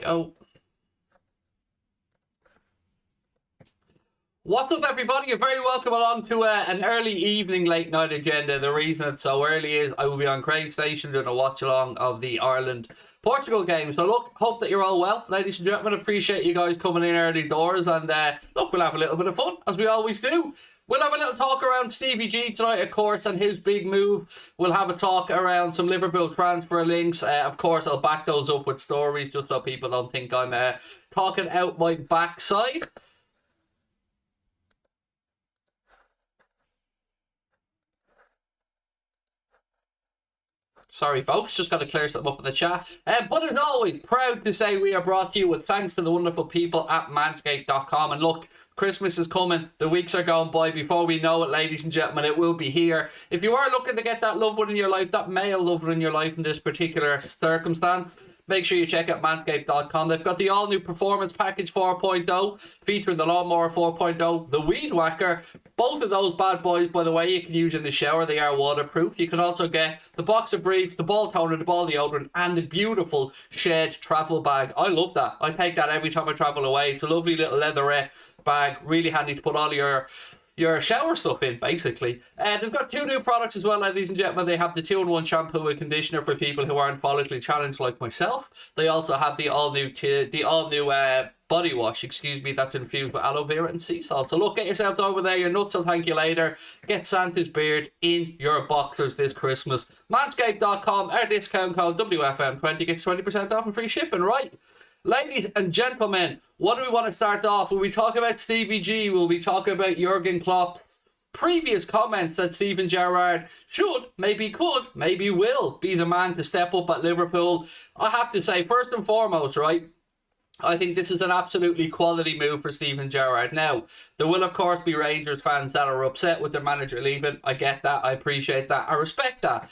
go. What's up, everybody? You're very welcome along to an early evening, late night agenda. The reason it's so early is I will be on Craig Station doing a watch along of the Ireland-Portugal game. So look, hope that you're all well. Ladies and gentlemen, appreciate you guys coming in early doors. And look, we'll have a little bit of fun, as we always do. We'll have a little talk around Stevie G tonight, of course, and his big move. We'll have a talk around some Liverpool transfer links. Of course, I'll back those up with stories just so people don't think I'm talking out my backside. Sorry, folks, just got to clear something up in the chat. But as always, proud to say we are brought to you with thanks to the wonderful people at manscaped.com. And look, Christmas is coming. The weeks are going by. Before we know it, ladies and gentlemen, it will be here. If you are looking to get that loved one in your life, that male loved one in your life in this particular circumstance, make sure you check out manscaped.com. They've got the all-new Performance Package 4.0, featuring the Lawnmower 4.0, the Weed Whacker. Both of those bad boys, by the way, you can use in the shower. They are waterproof. You can also get the Boxer Briefs, the Ball Toner, the Ball Deodorant, and the beautiful Shed travel bag. I love that. I take that every time I travel away. It's a lovely little leatherette bag. Really handy to put all your shower stuff in, basically. They've got two new products as well, ladies and gentlemen. They have the 2-in-1 shampoo and conditioner for people who aren't follically challenged like myself. They also have the all-new body wash, that's infused with aloe vera and sea salt. So look, get yourselves over there. Your nuts will thank you later. Get Santa's beard in your boxers this Christmas. Manscaped.com, our discount code WFM20 gets 20% off and free shipping, right? Ladies and gentlemen, what do we want to start off? Will we talk about Stevie G? Will we talk about Jurgen Klopp's previous comments that Steven Gerrard should, maybe could, maybe will be the man to step up at Liverpool? I have to say, first and foremost, right, I think this is an absolutely quality move for Steven Gerrard. Now, there will, of course, be Rangers fans that are upset with their manager leaving. I get that. I appreciate that. I respect that.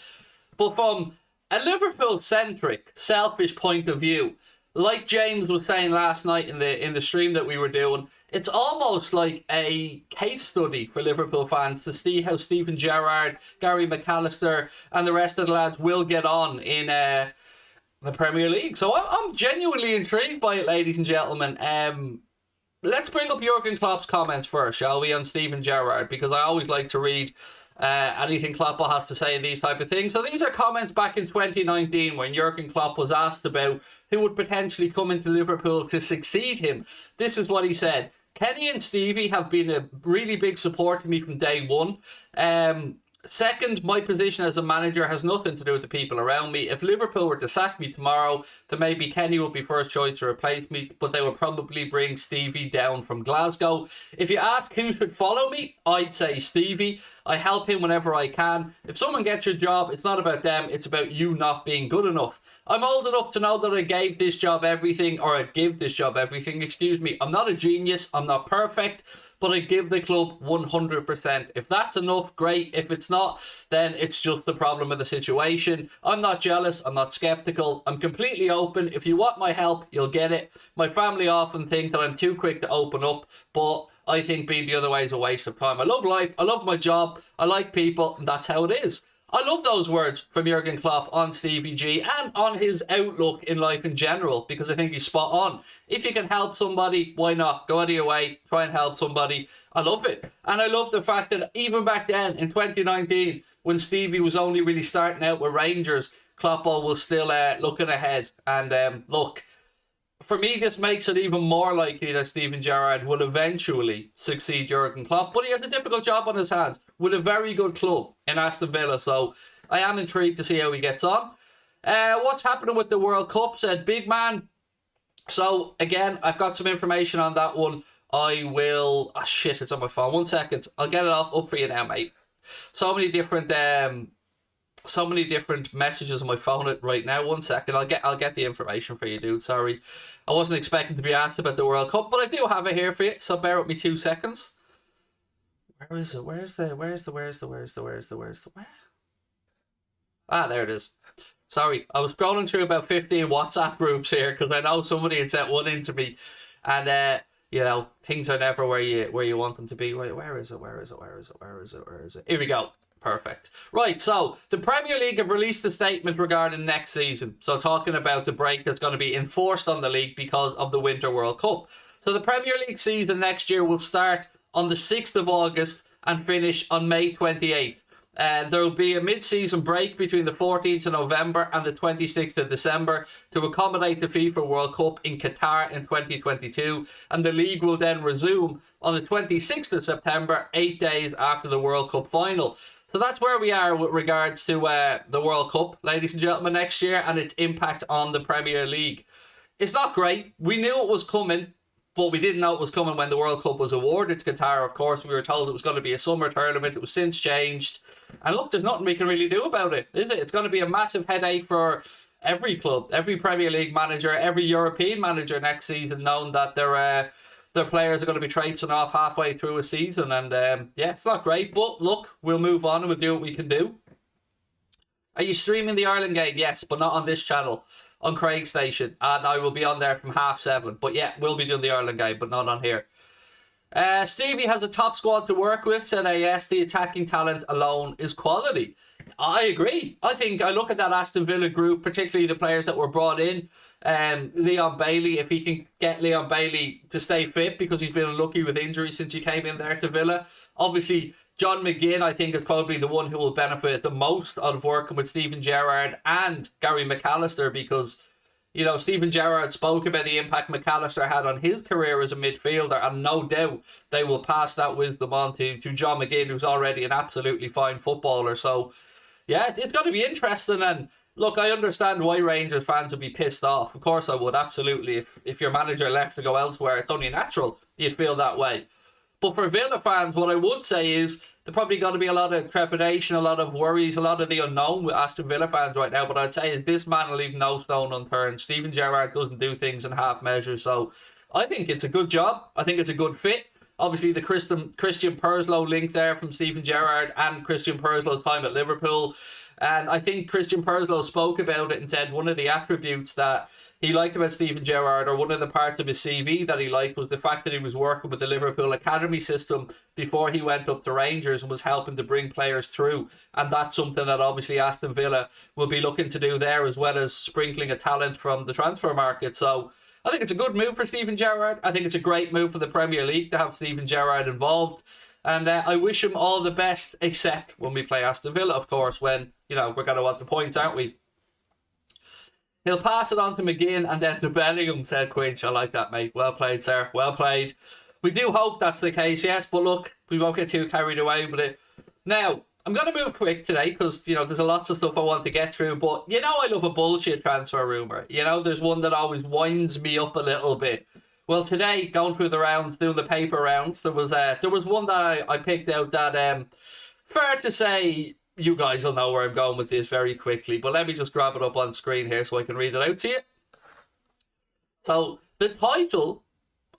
But from a Liverpool-centric, selfish point of view, like James was saying last night in the stream that we were doing, it's almost like a case study for Liverpool fans to see how Steven Gerrard, Gary McAllister, and the rest of the lads will get on in the Premier League. So I'm genuinely intrigued by it, ladies and gentlemen. Let's bring up Jurgen Klopp's comments first, shall we, on Steven Gerrard, because I always like to read anything Klopp has to say in these type of things. So these are comments back in 2019 when Jurgen Klopp was asked about who would potentially come into Liverpool to succeed him. This is what he said. Kenny and Stevie have been a really big support to me from day one. Second, my position as a manager has nothing to do with the people around me. If Liverpool were to sack me tomorrow, then maybe Kenny would be first choice to replace me, but they would probably bring Stevie down from Glasgow. If you ask who should follow me, I'd say Stevie. I help him whenever I can. If someone gets your job, it's not about them, it's about you not being good enough. I'm old enough to know that I give this job everything. I'm not a genius, I'm not perfect, but I give the club 100%. If that's enough, great. If it's not, then it's just the problem of the situation. I'm not jealous, I'm not skeptical, I'm completely open. If you want my help, you'll get it. My family often think that I'm too quick to open up, but I think being the other way is a waste of time. I love life, I love my job, I like people, and that's how it is. I love those words from Jurgen Klopp on Stevie G and on his outlook in life in general, because I think he's spot on. If you can help somebody, why not? Go out of your way, try and help somebody. I love it. And I love the fact that even back then in 2019, when Stevie was only really starting out with Rangers, Klopp was still looking ahead. And look, for me, this makes it even more likely that Steven Gerrard will eventually succeed Jurgen Klopp. But he has a difficult job on his hands with a very good club in Aston Villa. So I am intrigued to see how he gets on. What's happening with the World Cup, said Big Man. So again, I've got some information on that one. I will... Oh, shit, it's on my phone. 1 second. I'll get it up for you now, mate. So many different messages on my phone right now. 1 second. I'll get the information for you, dude. Sorry. I wasn't expecting to be asked about the World Cup, but I do have it here for you, so bear with me 2 seconds. Where is it? Where's the Ah, there it is. Sorry, I was scrolling through about 15 WhatsApp groups here because I know somebody had sent one into me, and you know, things are never where you want them to be. Wait, where is it? Here we go. Perfect. Right, so the Premier League have released a statement regarding next season. So talking about the break that's going to be enforced on the league because of the Winter World Cup. So the Premier League season next year will start on the 6th of August and finish on May 28th. There will be a mid-season break between the 14th of November and the 26th of December to accommodate the FIFA World Cup in Qatar in 2022, and the league will then resume on the 26th of September, 8 days after the World Cup final. So that's where we are with regards to the World Cup, ladies and gentlemen, next year, and its impact on the Premier League. It's not great. We knew it was coming, but we didn't know it was coming when the World Cup was awarded to Qatar. Of course, we were told it was going to be a summer tournament. It was since changed. And look, there's nothing we can really do about it, is it? It's going to be a massive headache for every club, every Premier League manager, every European manager next season, knowing that their players are going to be traipsing off halfway through a season. And yeah, it's not great. But look, we'll move on and we'll do what we can do. Are you streaming the Ireland game? Yes, but not on this channel. On Craig's station, and I will be on there from 7:30. But yeah, we'll be doing the Ireland game, but not on here. Stevie has a top squad to work with, said AS. The attacking talent alone is quality. I agree. I think I look at that Aston Villa group, particularly the players that were brought in. Leon Bailey, if he can get Leon Bailey to stay fit, because he's been unlucky with injuries since he came in there to Villa. Obviously, John McGinn, I think, is probably the one who will benefit the most out of working with Steven Gerrard and Gary McAllister, because, you know, Steven Gerrard spoke about the impact McAllister had on his career as a midfielder, and no doubt they will pass that wisdom on to John McGinn, who's already an absolutely fine footballer. So, yeah, it's going to be interesting. And look, I understand why Rangers fans would be pissed off. Of course I would, absolutely. If your manager left to go elsewhere, it's only natural you'd feel that way. But for Villa fans, what I would say is there probably got to be a lot of trepidation, a lot of worries, a lot of the unknown with Aston Villa fans right now. But I'd say is this man will leave no stone unturned. Steven Gerrard doesn't do things in half measures. So I think it's a good job. I think it's a good fit. Obviously, the Christian Purslow link there from Steven Gerrard and Christian Perslow's time at Liverpool. And I think Christian Purslow spoke about it and said one of the attributes that he liked about Steven Gerrard, or one of the parts of his CV that he liked, was the fact that he was working with the Liverpool academy system before he went up to Rangers and was helping to bring players through. And that's something that obviously Aston Villa will be looking to do there, as well as sprinkling a talent from the transfer market. So I think it's a good move for Steven Gerrard. I think it's a great move for the Premier League to have Steven Gerrard involved. And I wish him all the best, except when we play Aston Villa, of course, when, you know, we're going to want the points, aren't we? He'll pass it on to McGinn and then to Bellingham, said Quinch. I like that, mate. Well played, sir. Well played. We do hope that's the case, yes, but look, we won't get too carried away with it. Now, I'm going to move quick today because, you know, there's lots of stuff I want to get through, but, you know, I love a bullshit transfer rumour. You know, there's one that always winds me up a little bit. Well, today, going through the rounds, doing the paper rounds, there was one that I picked out that, fair to say, you guys will know where I'm going with this very quickly, but let me just grab it up on screen here so I can read it out to you. So, the title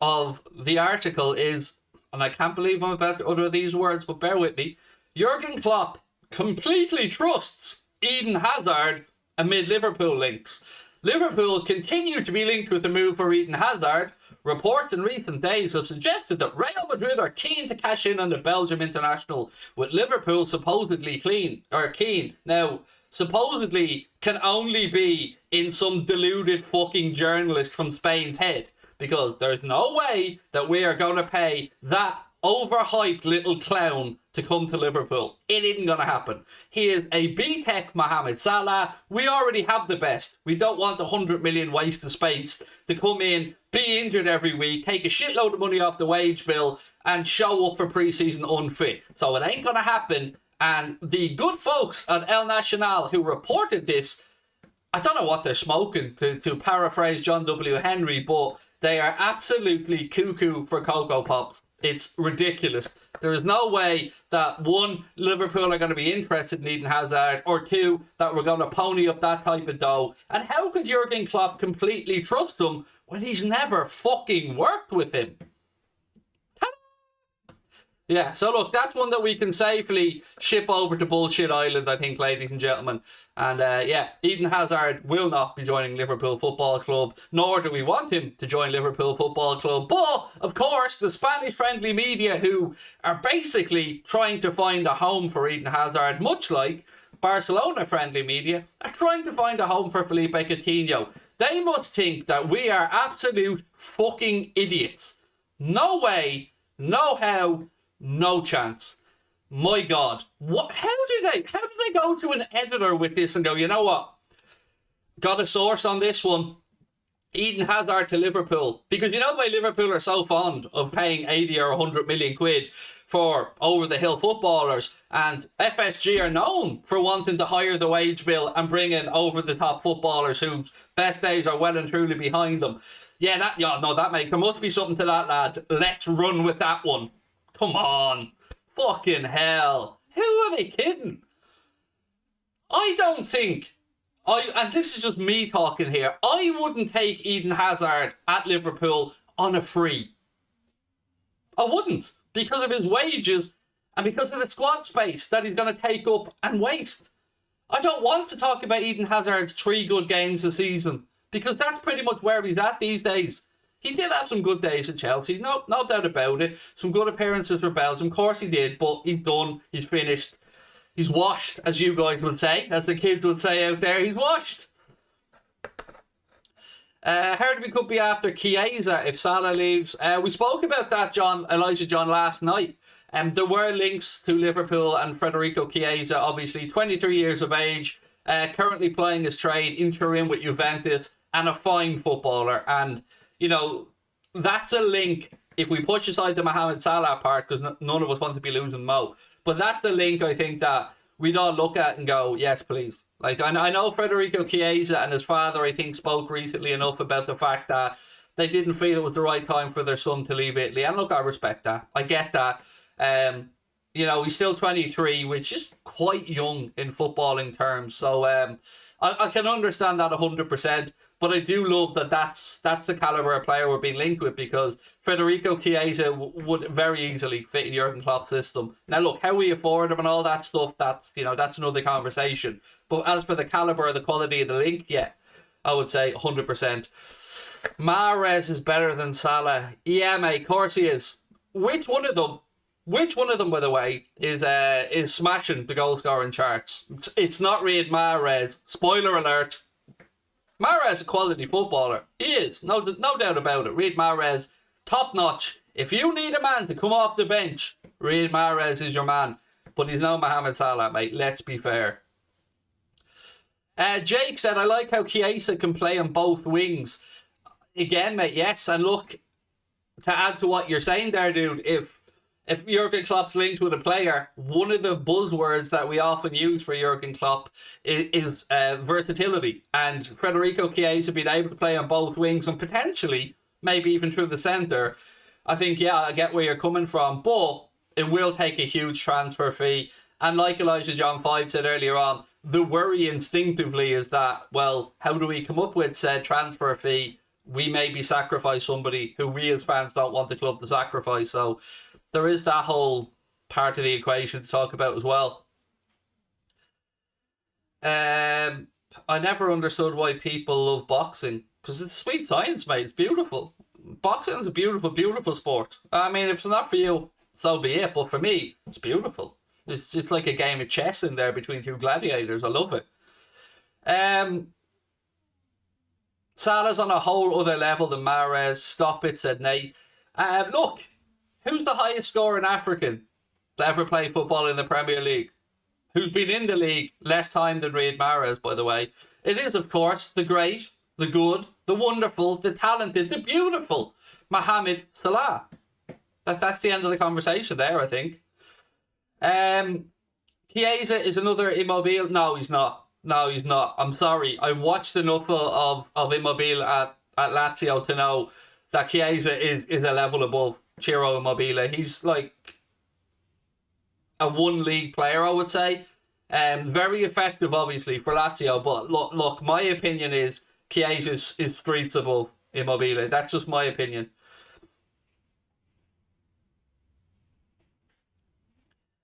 of the article is, and I can't believe I'm about to utter these words, but bear with me, Jurgen Klopp completely trusts Eden Hazard amid Liverpool links. Liverpool continue to be linked with a move for Eden Hazard. Reports in recent days have suggested that Real Madrid are keen to cash in on the Belgium international, with Liverpool supposedly keen. Now, supposedly can only be in some deluded fucking journalist from Spain's head, because there's no way that we are going to pay that overhyped little clown to come to Liverpool. It isn't going to happen. He is a B-Tech Mohamed Salah. We already have the best. We don't want 100 million waste of space to come in, be injured every week, take a shitload of money off the wage bill, and show up for pre-season unfit. So it ain't going to happen. And the good folks at El Nacional who reported this, I don't know what they're smoking, to paraphrase John W. Henry, but they are absolutely cuckoo for Cocoa Pops. It's ridiculous. There is no way that, one, Liverpool are going to be interested in Eden Hazard, or two, that we're going to pony up that type of dough. And how could Jurgen Klopp completely trust him when he's never fucking worked with him? Yeah, so look, that's one that we can safely ship over to Bullshit Island, I think, ladies and gentlemen. And yeah, Eden Hazard will not be joining Liverpool Football Club, nor do we want him to join Liverpool Football Club. But, of course, the Spanish-friendly media, who are basically trying to find a home for Eden Hazard, much like Barcelona-friendly media, are trying to find a home for Felipe Coutinho. They must think that we are absolute fucking idiots. No way, no how, no chance. My God. How did they go to an editor with this and go, you know what? Got a source on this one. Eden Hazard to Liverpool. Because you know why Liverpool are so fond of paying 80 or 100 million quid for over-the-hill footballers, and FSG are known for wanting to hire the wage bill and bring in over-the-top footballers whose best days are well and truly behind them. Yeah, there must be something to that, lads. Let's run with that one. Come on. Fucking hell. Who are they kidding? I don't think, and this is just me talking here, I wouldn't take Eden Hazard at Liverpool on a free. I wouldn't, because of his wages and because of the squad space that he's going to take up and waste. I don't want to talk about Eden Hazard's 3 good games a season, because that's pretty much where he's at these days. He did have some good days at Chelsea, no doubt about it. Some good appearances for Belgium, of course he did, but he's done, he's finished. He's washed, as you guys would say, as the kids would say out there, he's washed. Heard we could be after Chiesa if Salah leaves. We spoke about that, Elijah John, last night. There were links to Liverpool and Federico Chiesa, obviously 23 years of age, currently playing his trade, interim with Juventus, and a fine footballer. And, you know, that's a link, if we push aside the Mohamed Salah part, because none of us want to be losing Mo, but that's a link I think that we'd all look at and go, yes, please. Like, I know Federico Chiesa and his father, I think, spoke recently enough about the fact that they didn't feel it was the right time for their son to leave Italy. And look, I respect that. I get that. You know, he's still 23, which is quite young in footballing terms. So I can understand that 100%. But I do love that that's the caliber of player we're being linked with, because Federico Chiesa would very easily fit in Jurgen Klopp's system. Now, look, how we afford him and all that stuff, that's another conversation. But as for the caliber, the quality of the link, yeah, I would say 100%. Mahrez is better than Salah. Yeah, mate, of course he is. Which one of them, by the way, is smashing the goal scoring charts? It's not Riyad Mahrez. Spoiler alert. Mahrez is a quality footballer. He is. No doubt about it. Riyad Mahrez, top notch. If you need a man to come off the bench, Riyad Mahrez is your man. But he's no Mohamed Salah, mate. Let's be fair. Jake said, I like how Chiesa can play on both wings. Again, mate, yes. And look, to add to what you're saying there, dude, if Jurgen Klopp's linked with a player, one of the buzzwords that we often use for Jurgen Klopp is versatility. And Federico Chiesa being able to play on both wings and potentially maybe even through the centre, I think, yeah, I get where you're coming from, but it will take a huge transfer fee. And like Elijah John 5 said earlier on, the worry instinctively is that, well, how do we come up with said transfer fee? We maybe sacrifice somebody who we as fans don't want the club to sacrifice. So there is that whole part of the equation to talk about as well. I never understood why people love boxing, because it's sweet science, mate. It's beautiful. Boxing is a beautiful, beautiful sport. I mean, if it's not for you, so be it. But for me, it's beautiful. It's like a game of chess in there between two gladiators. I love it. Salah's on a whole other level than Mahrez. Stop it, said Nate. Look, who's the highest scoring African to ever play football in the Premier League? Who's been in the league less time than Riyad Mahrez, by the way? It is, of course, the great, the good, the wonderful, the talented, the beautiful Mohamed Salah. That's the end of the conversation there, I think. Chiesa is another Immobile. No, he's not. No, he's not. I'm sorry. I watched enough of Immobile at Lazio to know that Chiesa is a level above Ciro Immobile. He's like a one league player, I would say. Very effective, obviously, for Lazio. But look, my opinion is Chiesa is streets above Immobile. That's just my opinion.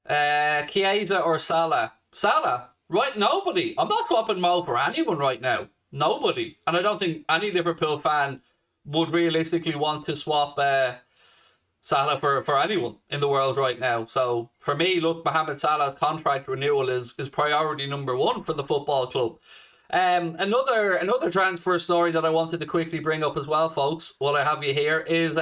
Chiesa or Salah? Salah, right? Nobody. I'm not swapping Mo for anyone right now. Nobody. And I don't think any Liverpool fan would realistically want to swap Salah for anyone in the world right now. So for me, look, Mohamed Salah's contract renewal is priority number one for the football club. Another transfer story that I wanted to quickly bring up as well, folks, while I have you here, is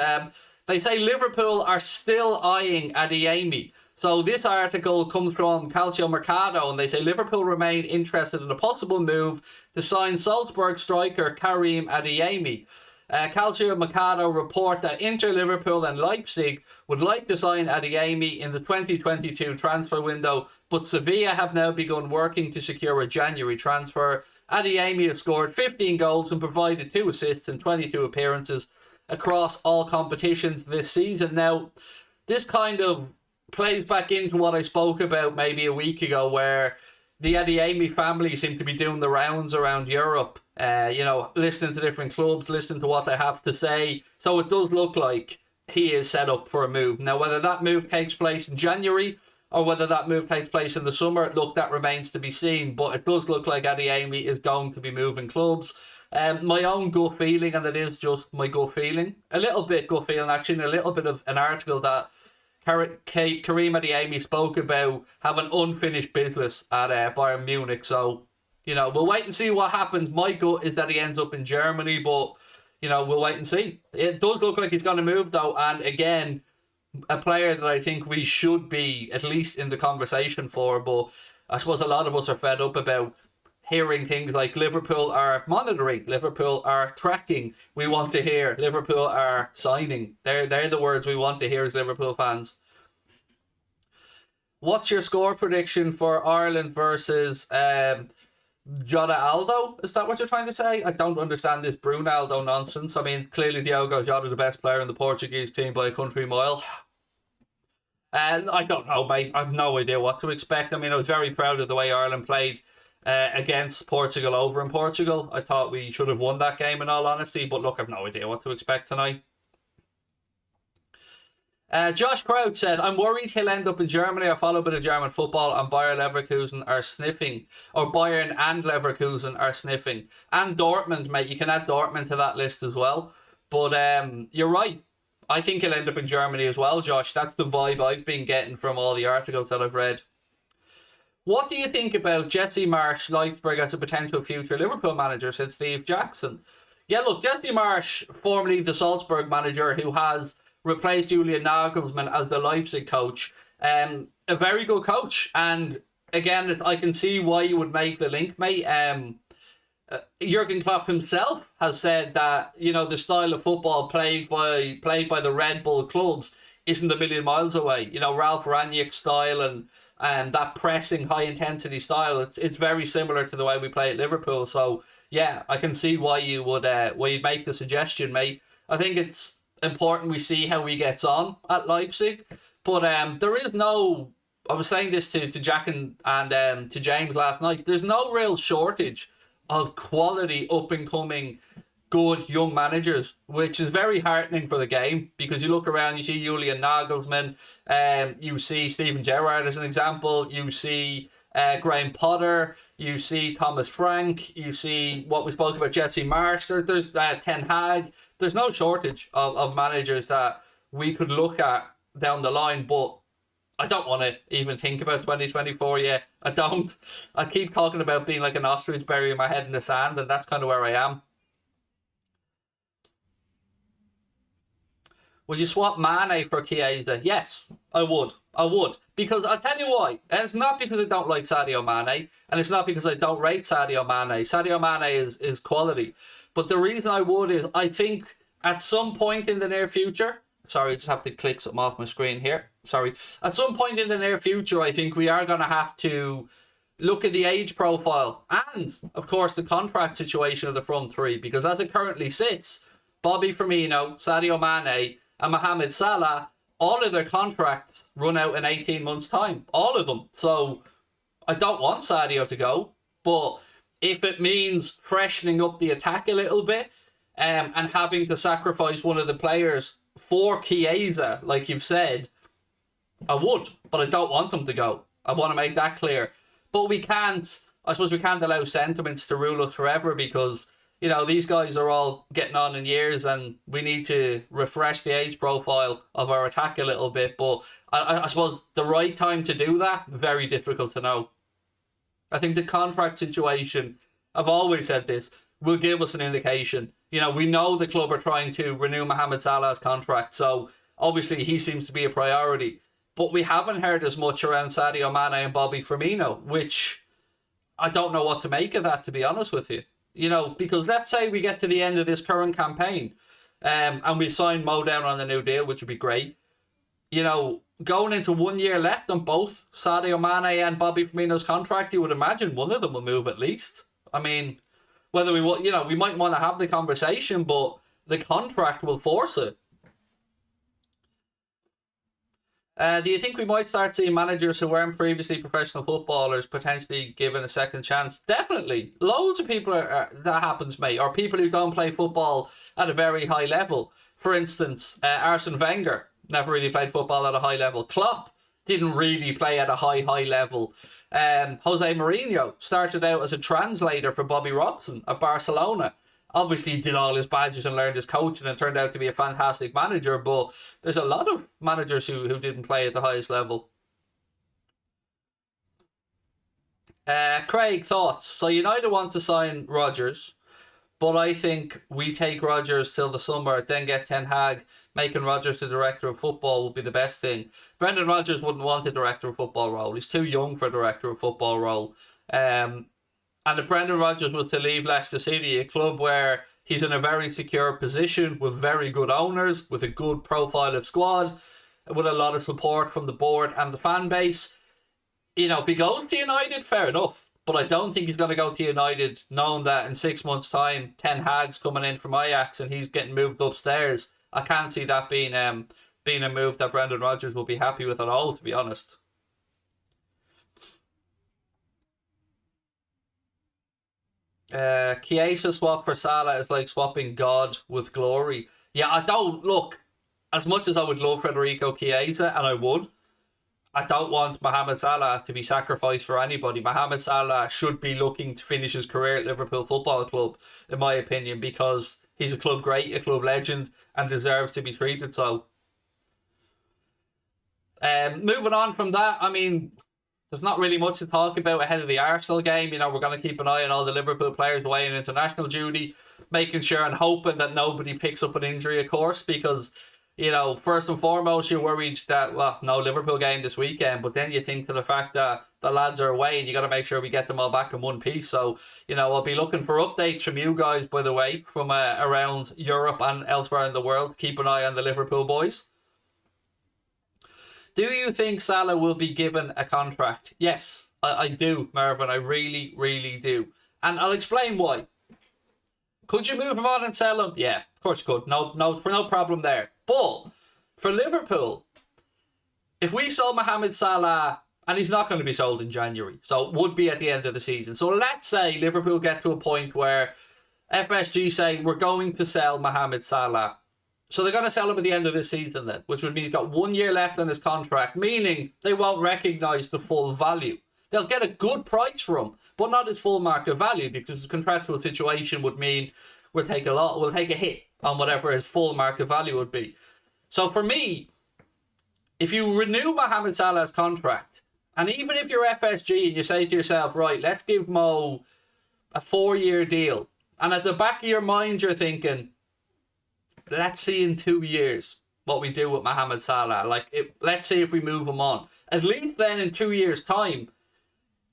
they say Liverpool are still eyeing Adeyemi. So this article comes from Calcio Mercato, and they say Liverpool remain interested in a possible move to sign Salzburg striker Karim Adeyemi. Calcio Mercato report that Inter, Liverpool and Leipzig would like to sign Adeyemi in the 2022 transfer window, but Sevilla have now begun working to secure a January transfer. Adeyemi has scored 15 goals and provided 2 assists in 22 appearances across all competitions this season. Now, this kind of plays back into what I spoke about maybe a week ago, where the Adeyemi family seem to be doing the rounds around Europe, listening to different clubs, listening to what they have to say. So it does look like he is set up for a move. Now, whether that move takes place in January or whether that move takes place in the summer, look, that remains to be seen. But it does look like Adeyemi is going to be moving clubs. My own gut feeling, and it is just my gut feeling, a little bit gut feeling actually, and a little bit of an article that Karim Adeyemi spoke about having unfinished business at Bayern Munich. So, we'll wait and see what happens. My gut is that he ends up in Germany, but, we'll wait and see. It does look like he's going to move, though, and again, a player that I think we should be at least in the conversation for, but I suppose a lot of us are fed up about hearing things like Liverpool are monitoring, Liverpool are tracking. We want to hear Liverpool are signing. They're the words we want to hear as Liverpool fans. What's your score prediction for Ireland versus Jota Aldo? Is that what you're trying to say? I don't understand this Brunaldo nonsense. I mean, clearly Diogo Jota, the best player in the Portuguese team by a country mile. And I don't know, mate. I've no idea what to expect. I mean, I was very proud of the way Ireland played against Portugal over in Portugal. I thought we should have won that game in all honesty, but look, I've no idea what to expect tonight. Josh Crouch said, I'm worried he'll end up in Germany. I follow a bit of German football, and Bayern and Leverkusen are sniffing. And Dortmund, mate. You can add Dortmund to that list as well. But you're right. I think he'll end up in Germany as well, Josh. That's the vibe I've been getting from all the articles that I've read. What do you think about Jesse Marsch Leipzig as a potential future Liverpool manager, said Steve Jackson? Yeah, look, Jesse Marsch, formerly the Salzburg manager, who has replaced Julian Nagelsmann as the Leipzig coach, a very good coach. And again, I can see why you would make the link, mate. Jurgen Klopp himself has said that, the style of football played by the Red Bull clubs isn't a million miles away. Ralph Rangnick's style and that pressing, high-intensity style, it's very similar to the way we play at Liverpool. So, yeah, I can see why you'd make the suggestion, mate. I think it's important we see how he gets on at Leipzig. But there is no... I was saying this to Jack and to James last night. There's no real shortage of quality, up-and-coming, good young managers, which is very heartening for the game, because you look around, you see Julian Nagelsmann, you see Steven Gerrard as an example, you see Graham Potter, you see Thomas Frank, you see what we spoke about, Jesse Marsch, there's Ten Hag. There's no shortage of managers that we could look at down the line, but I don't want to even think about 2024 yet. I don't. I keep talking about being like an ostrich burying my head in the sand, and that's kind of where I am. Would you swap Mane for Chiesa? Yes, I would. Because I'll tell you why. And it's not because I don't like Sadio Mane, and it's not because I don't rate Sadio Mane. Sadio Mane is quality. But the reason I would is I think at some point in the near future... Sorry, I just have to click something off my screen here. Sorry. At some point in the near future, I think we are going to have to look at the age profile and, of course, the contract situation of the front three. Because as it currently sits, Bobby Firmino, Sadio Mane and Mohamed Salah, all of their contracts run out in 18 months' time. All of them. So I don't want Sadio to go. But if it means freshening up the attack a little bit and having to sacrifice one of the players for Chiesa, like you've said, I would, but I don't want him to go. I want to make that clear. But we can't, I suppose we can't allow sentiments to rule us forever, because, you know, these guys are all getting on in years and we need to refresh the age profile of our attack a little bit. But I suppose the right time to do that, very difficult to know. I think the contract situation, I've always said this, will give us an indication. You know, we know the club are trying to renew Mohamed Salah's contract, so obviously he seems to be a priority. But we haven't heard as much around Sadio Mane and Bobby Firmino, which I don't know what to make of that, to be honest with you. You know, because let's say we get to the end of this current campaign and we sign Mo down on the new deal, which would be great. You know, going into 1 year left on both Sadio Mane and Bobby Firmino's contract, you would imagine one of them will move at least. I mean, whether we want, you know, we might want to have the conversation, but the contract will force it. Do you think we might start seeing managers who weren't previously professional footballers potentially given a second chance? Definitely. Loads of people that happens, mate, or people who don't play football at a very high level. For instance, Arsene Wenger never really played football at a high level. Klopp didn't really play at a high level. Jose Mourinho started out as a translator for Bobby Robson at Barcelona. Obviously, he did all his badges and learned his coaching and turned out to be a fantastic manager, but there's a lot of managers who didn't play at the highest level. Craig, thoughts? So United want to sign Rodgers, but I think we take Rodgers till the summer, then get Ten Hag. Making Rodgers the director of football would be the best thing. Brendan Rodgers wouldn't want a director of football role. He's too young for a director of football role. And if Brendan Rodgers was to leave Leicester City, a club where he's in a very secure position with very good owners, with a good profile of squad, with a lot of support from the board and the fan base, you know, if he goes to United, fair enough. But I don't think he's going to go to United knowing that in 6 months' time, Ten Hag's coming in from Ajax and he's getting moved upstairs. I can't see that being a move that Brendan Rodgers will be happy with at all, to be honest. Chiesa swap for Salah is like swapping God with glory. Yeah, I don't, look, as much as I would love Federico Chiesa, and I would, I don't want Mohamed Salah to be sacrificed for anybody. Mohamed Salah should be looking to finish his career at Liverpool Football Club, in my opinion, because he's a club great, a club legend, and deserves to be treated so. Moving on from that, I mean, there's not really much to talk about ahead of the Arsenal game. You know, we're going to keep an eye on all the Liverpool players away in international duty, making sure and hoping that nobody picks up an injury, of course, because, you know, first and foremost, you're worried that, well, no Liverpool game this weekend, but then you think to the fact that the lads are away and you got to make sure we get them all back in one piece. So, you know, I'll be looking for updates from you guys, by the way, from around Europe and elsewhere in the world. Keep an eye on the Liverpool boys. Do you think Salah will be given a contract? Yes, I do, Marvin. I really, really do. And I'll explain why. Could you move him on and sell him? Yeah, of course you could. No problem there. But for Liverpool, if we sold Mohamed Salah, and he's not going to be sold in January, so it would be at the end of the season. So let's say Liverpool get to a point where FSG say, we're going to sell Mohamed Salah. So they're going to sell him at the end of this season then, which would mean he's got 1 year left on his contract, meaning they won't recognise the full value. They'll get a good price for him, but not his full market value, because his contractual situation would mean we'll take a hit on whatever his full market value would be. So for me, if you renew Mohamed Salah's contract, and even if you're FSG and you say to yourself, right, let's give Mo a 4-year deal, and at the back of your mind you're thinking, let's see in 2 years what we do with Mohamed Salah. Let's see if we move him on. At least then in 2 years' time,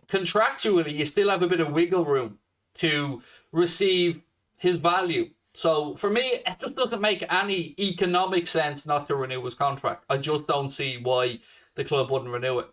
contractually, you still have a bit of wiggle room to receive his value. So for me, it just doesn't make any economic sense not to renew his contract. I just don't see why the club wouldn't renew it.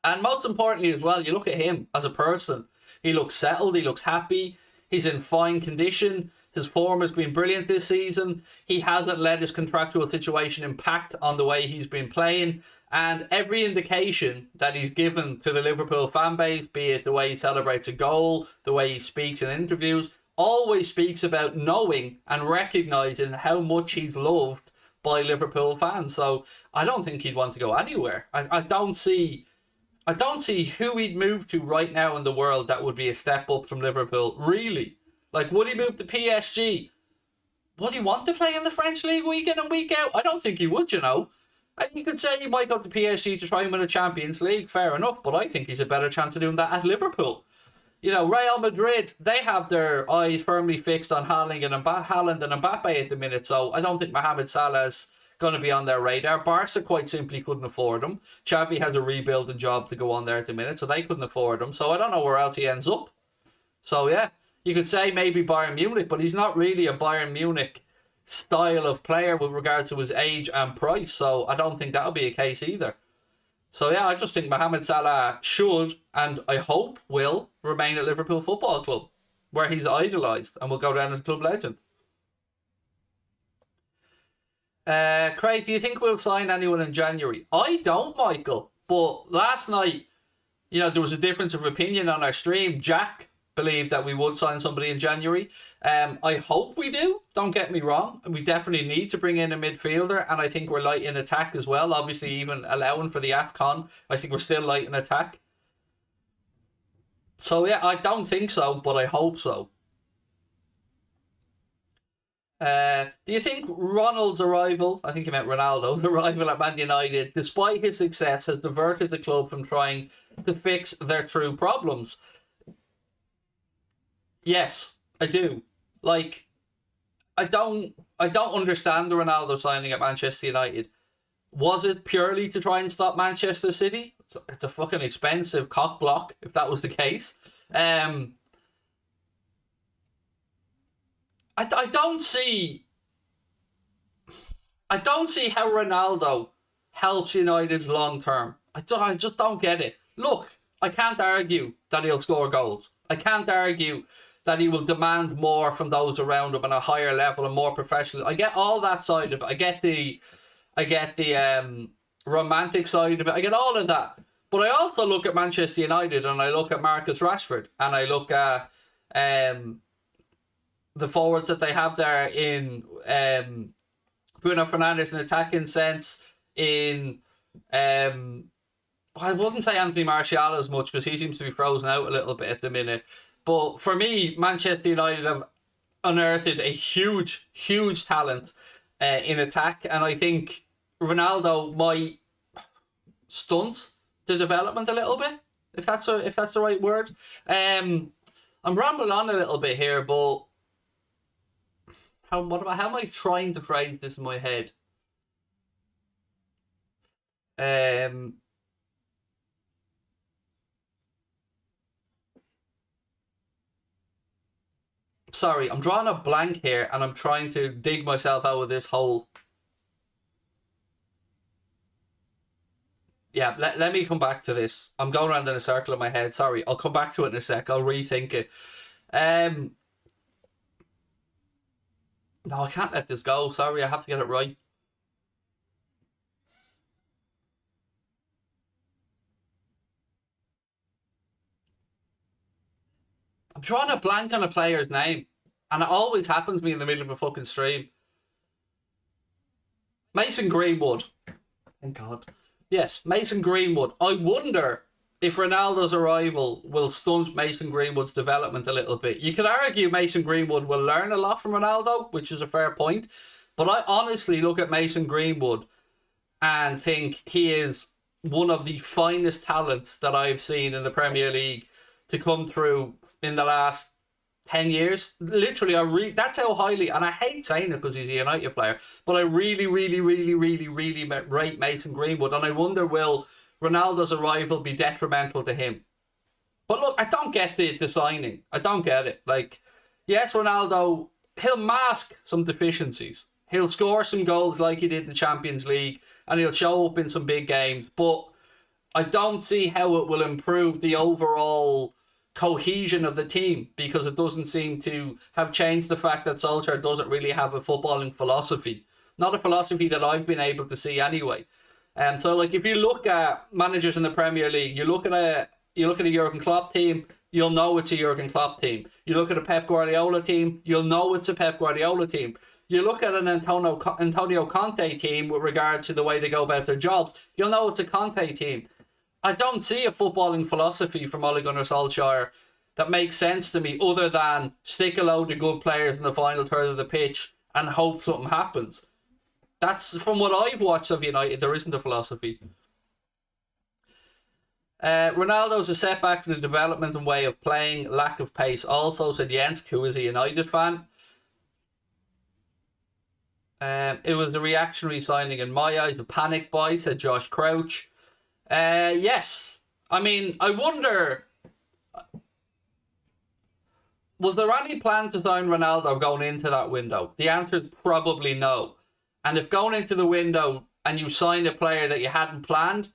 And most importantly as well, you look at him as a person. He looks settled, he looks happy, he's in fine condition. His form has been brilliant this season. He hasn't let his contractual situation impact on the way he's been playing. And every indication that he's given to the Liverpool fan base, be it the way he celebrates a goal, the way he speaks in interviews, always speaks about knowing and recognising how much he's loved by Liverpool fans. So I don't think he'd want to go anywhere. I don't see who he'd move to right now in the world that would be a step up from Liverpool, really. Like, would he move to PSG? Would he want to play in the French league week in and week out? I don't think he would, you know. And you could say he might go to PSG to try and win a Champions League, fair enough, but I think he's a better chance of doing that at Liverpool. You know, Real Madrid, they have their eyes firmly fixed on Haaland and Mbappe at the minute, so I don't think Mohamed Salah's going to be on their radar. Barca quite simply couldn't afford him. Xavi has a rebuilding job to go on there at the minute, so they couldn't afford him. So I don't know where else he ends up. So yeah, you could say maybe Bayern Munich, but he's not really a Bayern Munich style of player with regards to his age and price, so I don't think that'll be a case either. So yeah, I just think Mohamed Salah should, and I hope will, remain at Liverpool Football Club, where he's idolised and will go down as a club legend. Craig, do you think we'll sign anyone in January? I don't, Michael. But last night, you know, there was a difference of opinion on our stream. Jack believed that we would sign somebody in January. I hope we do. Don't get me wrong. We definitely need to bring in a midfielder, and I think we're light in attack as well. Obviously, even allowing for the AFCON, I think we're still light in attack. So yeah, I don't think so, but I hope so. Do you think Ronald's arrival, I think he meant Ronaldo's arrival at Man United, despite his success, has diverted the club from trying to fix their true problems? Yes, I do. Like, I don't understand the Ronaldo signing at Manchester United. Was it purely to try and stop Manchester City? It's a fucking expensive cock block, if that was the case. I don't see how Ronaldo helps United's long term. I just don't get it. Look, I can't argue that he'll score goals. I can't argue that he will demand more from those around him on a higher level and more professional. I get all that side of it. I get the romantic side of it. I get all of that. But I also look at Manchester United and I look at Marcus Rashford and I look at the forwards that they have there in Bruno Fernandes in attacking sense, in I wouldn't say Anthony Martial as much because he seems to be frozen out a little bit at the minute. But for me, Manchester United have unearthed a huge, huge talent in attack, and I think Ronaldo might stunt the development a little bit, if that's the right word. I'm rambling on a little bit here, but how am I trying to phrase this in my head? Sorry, I'm drawing a blank here and I'm trying to dig myself out of this hole. Yeah, let me come back to this. I'm going around in a circle in my head. Sorry, I'll come back to it in a sec. I'll rethink it. No, I can't let this go. Sorry, I have to get it right. I'm drawing a blank on a player's name. And it always happens to me in the middle of a fucking stream. Mason Greenwood. Thank God. Yes, Mason Greenwood. I wonder if Ronaldo's arrival will stunt Mason Greenwood's development a little bit. You could argue Mason Greenwood will learn a lot from Ronaldo, which is a fair point. But I honestly look at Mason Greenwood and think he is one of the finest talents that I've seen in the Premier League to come through in the last 10 years. Literally, that's how highly, and I hate saying it because he's a United player, but I really, really, really, really, really rate Mason Greenwood, and I wonder, will Ronaldo's arrival be detrimental to him? But look, I don't get the signing. I don't get it. Like, yes, Ronaldo, he'll mask some deficiencies. He'll score some goals like he did in the Champions League, and he'll show up in some big games, but I don't see how it will improve the overall cohesion of the team, because it doesn't seem to have changed the fact that Solskjaer doesn't really have a footballing philosophy. Not a philosophy that I've been able to see anyway. So like, if you look at managers in the Premier League, you look at a Jurgen Klopp team, you'll know it's a Jurgen Klopp team. You look at a Pep Guardiola team, you'll know it's a Pep Guardiola team. You look at an Antonio Conte team with regard to the way they go about their jobs, you'll know it's a Conte team. I don't see a footballing philosophy from Ole Gunnar Solskjaer that makes sense to me other than stick a load of good players in the final third of the pitch and hope something happens. That's from what I've watched of United. There isn't a philosophy. Ronaldo's a setback for the development and way of playing, lack of pace also, said Jensk, who is a United fan. It was a reactionary signing in my eyes, a panic buy, said Josh Crouch. Yes. I mean, I wonder, was there any plan to sign Ronaldo going into that window? The answer is probably no. And if going into the window and you sign a player that you hadn't planned,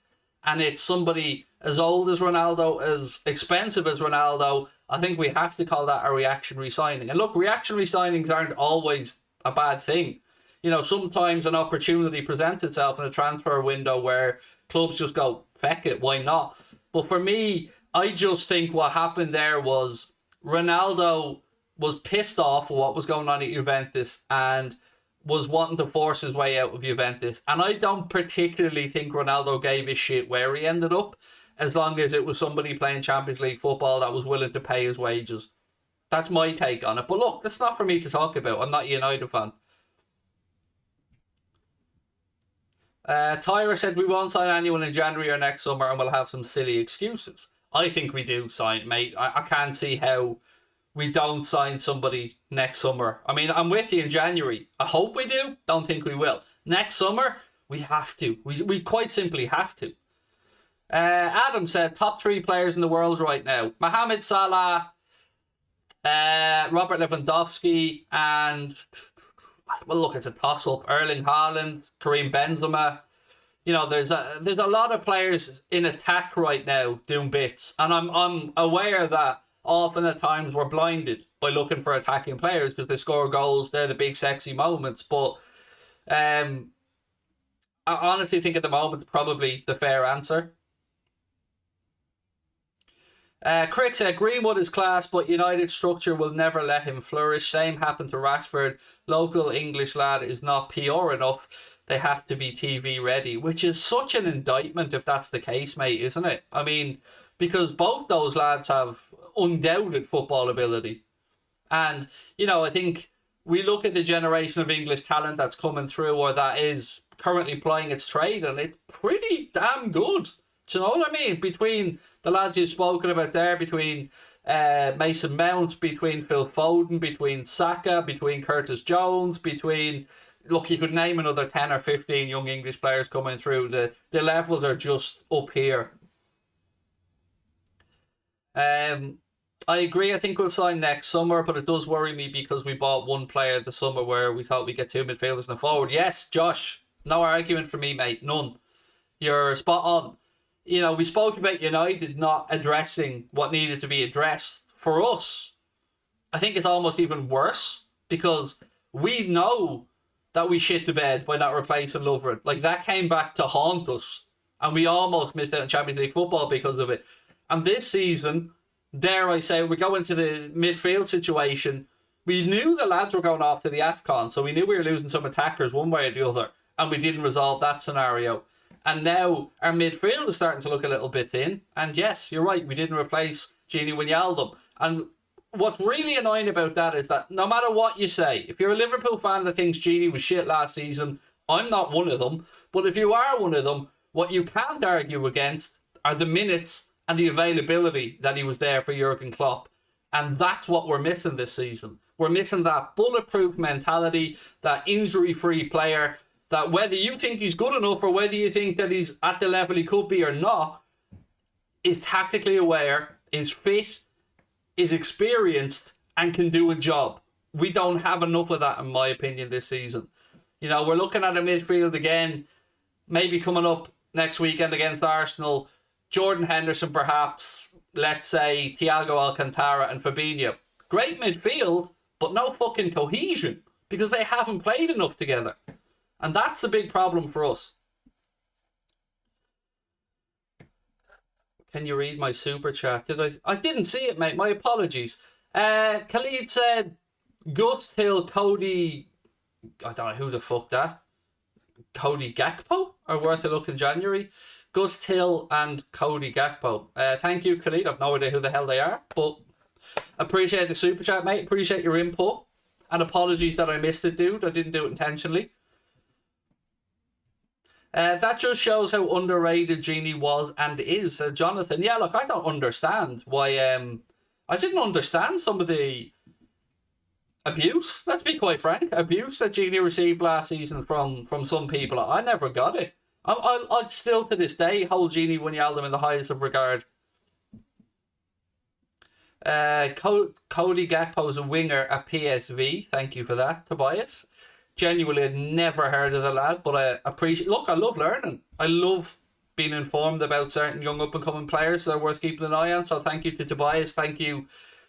and it's somebody as old as Ronaldo, as expensive as Ronaldo, I think we have to call that a reactionary signing. And look, reactionary signings aren't always a bad thing. You know, sometimes an opportunity presents itself in a transfer window where clubs just go, feck it, why not? But for me, I just think what happened there was Ronaldo was pissed off with what was going on at Juventus and was wanting to force his way out of Juventus. And I don't particularly think Ronaldo gave a shit where he ended up, as long as it was somebody playing Champions League football that was willing to pay his wages. That's my take on it. But look, that's not for me to talk about. I'm not a United fan. Tyra said we won't sign anyone in January or next summer and we'll have some silly excuses. I think we do sign, mate. I can't see how we don't sign somebody next summer. I mean, I'm with you in January. I hope we do. Don't think we will. Next summer, we have to. We quite simply have to. Adam said top 3 players in the world right now: Mohamed Salah, Robert Lewandowski, and, well, look, it's a toss-up. Erling Haaland, Karim Benzema. You know, there's a lot of players in attack right now doing bits, and I'm aware that often at times we're blinded by looking for attacking players because they score goals. They're the big sexy moments, but I honestly think at the moment probably the fair answer. Crick said Greenwood is class, but United structure will never let him flourish. Same happened to Rashford. Local English lad is not pure enough. They have to be TV ready, which is such an indictment if that's the case, mate, isn't it? I mean, because both those lads have undoubted football ability. And, you know, I think we look at the generation of English talent that's coming through or that is currently playing its trade, and it's pretty damn good. Do you know what I mean? Between the lads you've spoken about there, between Mason Mount, between Phil Foden, between Saka, between Curtis Jones, between... Look, you could name another 10 or 15 young English players coming through. The levels are just up here. I agree. I think we'll sign next summer, but it does worry me because we bought one player this summer where we thought we'd get 2 midfielders and a forward. Yes, Josh. No argument for me, mate. None. You're spot on. You know, we spoke about United not addressing what needed to be addressed. For us, I think it's almost even worse because we know that we shit the bed by not replacing Lovren. Like, that came back to haunt us, and we almost missed out on Champions League football because of it. And this season, dare I say, we go into the midfield situation. We knew the lads were going off to the AFCON, so we knew we were losing some attackers one way or the other, and we didn't resolve that scenario. And now our midfield is starting to look a little bit thin. And yes, you're right, we didn't replace Gini Wijnaldum. And what's really annoying about that is that no matter what you say, if you're a Liverpool fan that thinks Gini was shit last season, I'm not one of them. But if you are one of them, what you can't argue against are the minutes and the availability that he was there for Jurgen Klopp. And that's what we're missing this season. We're missing that bulletproof mentality, that injury-free player, that whether you think he's good enough or whether you think that he's at the level he could be or not, is tactically aware, is fit, is experienced, and can do a job. We don't have enough of that, in my opinion, this season. You know, we're looking at a midfield again, maybe coming up next weekend against Arsenal. Jordan Henderson, perhaps, let's say Thiago Alcantara and Fabinho. Great midfield, but no fucking cohesion because they haven't played enough together. And that's the big problem for us. Can you read my super chat? I didn't see it, mate. My apologies. Khalid said Gus Hill, Cody. I don't know who the fuck that. Cody Gakpo are worth a look in January. Gus Hill and Cody Gakpo. Thank you, Khalid. I've no idea who the hell they are, but appreciate the super chat, mate. Appreciate your input. And apologies that I missed it, dude. I didn't do it intentionally. That just shows how underrated Genie was and is. Jonathan, yeah, look, I don't understand why... I didn't understand some of the abuse, let's be quite frank, abuse that Genie received last season from some people. I never got it. I'd still, to this day, hold Genie Wijnaldum in the highest of regard. Cody Gakpo is a winger at PSV. Thank you for that, Tobias. Genuinely, I'd never heard of the lad, but I appreciate... Look, I love learning. I love being informed about certain young up-and-coming players that are worth keeping an eye on. So thank you to Tobias. Thank you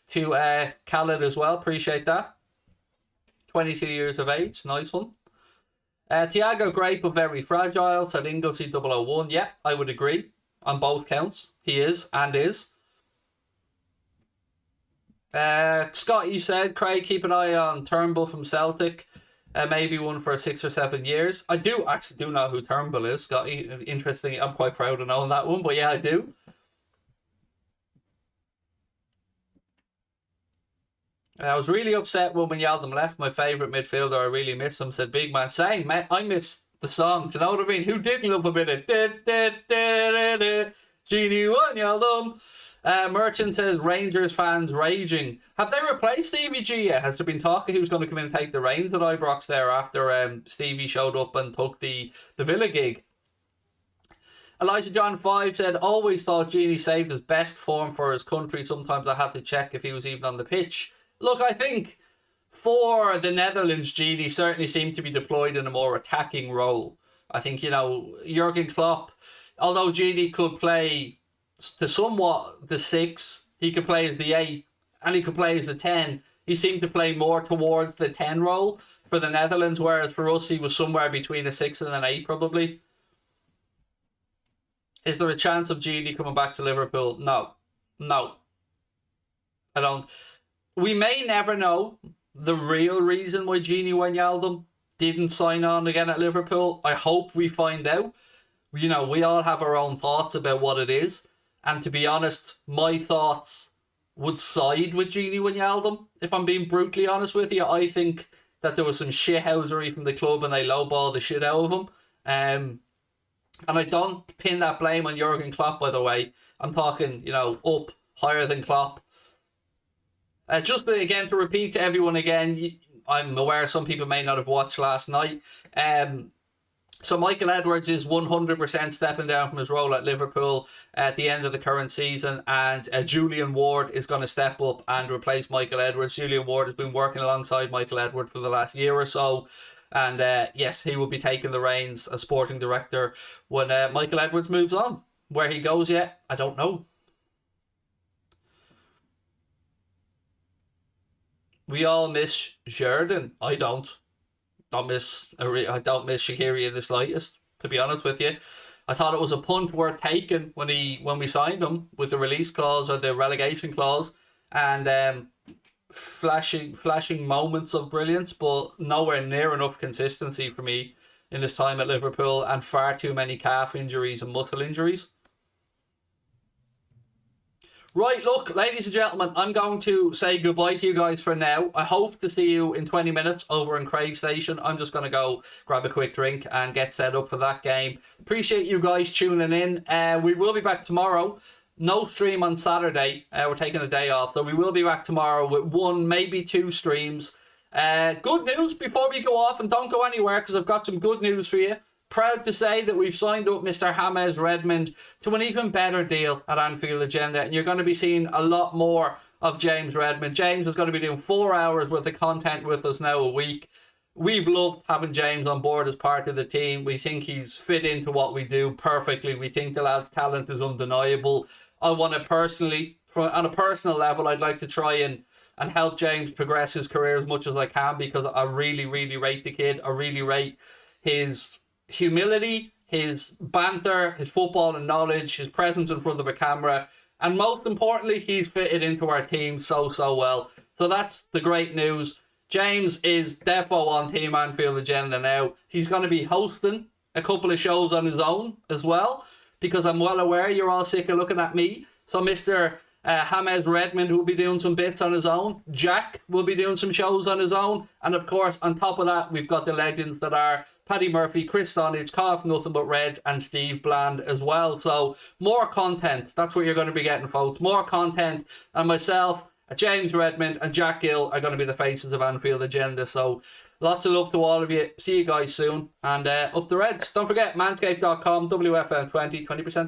to Khaled as well. Appreciate that. 22 years of age. Nice one. Thiago, great but very fragile. Said Inglesy 001. Yeah, I would agree. On both counts. He is and is. Scotty said, Craig, keep an eye on Turnbull from Celtic. Maybe one for 6 or 7 years. I do actually know who Turnbull is, Scotty. Interesting. I'm quite proud of knowing that one, but yeah, I do. I was really upset when Wijnaldum left. My favourite midfielder. I really miss him, said Big Man. Same, man. I miss the song. Do you know what I mean? Who didn't love a bit of Genie Wijnaldum? Merchant says Rangers fans raging. Have they replaced Stevie G yet? Has there been talk of who's going to come in and take the reins at Ibrox there after Stevie showed up and took the Villa gig? Elijah John 5 said, always thought Genie saved his best form for his country. Sometimes I had to check if he was even on the pitch. Look, I think for the Netherlands, Genie certainly seemed to be deployed in a more attacking role. I think, you know, Jurgen Klopp, although Genie could play to somewhat the 6, he could play as the 8, and he could play as the 10. He seemed to play more towards the 10 role for the Netherlands, whereas for us he was somewhere between a 6 and an 8 probably. Is there a chance of Genie coming back to Liverpool? No. I don't. We may never know the real reason why Genie Wijnaldum didn't sign on again at Liverpool. I hope we find out. You know, we all have our own thoughts about what it is. And to be honest, my thoughts would side with Genie Wijnaldum. If I'm being brutally honest with you, I think that there was some shithousery from the club and they lowballed the shit out of him. And I don't pin that blame on Jurgen Klopp, by the way. I'm talking, you know, up higher than Klopp. Just again, to repeat to everyone again, I'm aware some people may not have watched last night. So Michael Edwards is 100% stepping down from his role at Liverpool at the end of the current season, and Julian Ward is going to step up and replace Michael Edwards. Julian Ward has been working alongside Michael Edwards for the last year or so, and yes, he will be taking the reins as sporting director when Michael Edwards moves on. Where he goes yet, I don't know. We all miss Sheridan. I don't miss Shaqiri in the slightest, to be honest with you. I thought it was a punt worth taking when we signed him with the release clause or the relegation clause, and flashing moments of brilliance, but nowhere near enough consistency for me in his time at Liverpool, and far too many calf injuries and muscle injuries. Right, look, ladies and gentlemen, I'm going to say goodbye to you guys for now. I hope to see you in 20 minutes over in Craig Station. I'm just going to go grab a quick drink and get set up for that game. Appreciate you guys tuning in. We will be back tomorrow. No stream on Saturday. We're taking a day off, so we will be back tomorrow with 1, maybe 2 streams. Good news before we go off, and don't go anywhere because I've got some good news for you. Proud to say that we've signed up Mr. James Redmond to an even better deal at Anfield Agenda, and you're going to be seeing a lot more of James Redmond. James is going to be doing 4 hours worth of content with us now a week. We've loved having James on board as part of the team. We think he's fit into what we do perfectly. We think the lad's talent is undeniable. I want to personally, on a personal level, I'd like to try and help James progress his career as much as I can, because I really, really rate the kid. I really rate his humility, his banter, his football and knowledge, his presence in front of a camera, and most importantly, he's fitted into our team so well. So that's the great news. James is defo on Team Anfield agenda now. He's going to be hosting a couple of shows on his own as well, because I'm well aware you're all sick of looking at me. So Mr. James Redmond will be doing some bits on his own. Jack will be doing some shows on his own. And of course, on top of that, we've got the legends that are Paddy Murphy, Chris Stonage, Carl from Nothing But Reds, and Steve Bland as well. So more content. That's what you're going to be getting, folks. More content. And myself, James Redmond, and Jack Gill are going to be the faces of Anfield Agenda. So lots of love to all of you. See you guys soon. And up the Reds. Don't forget, manscaped.com, WFM20, 20% off.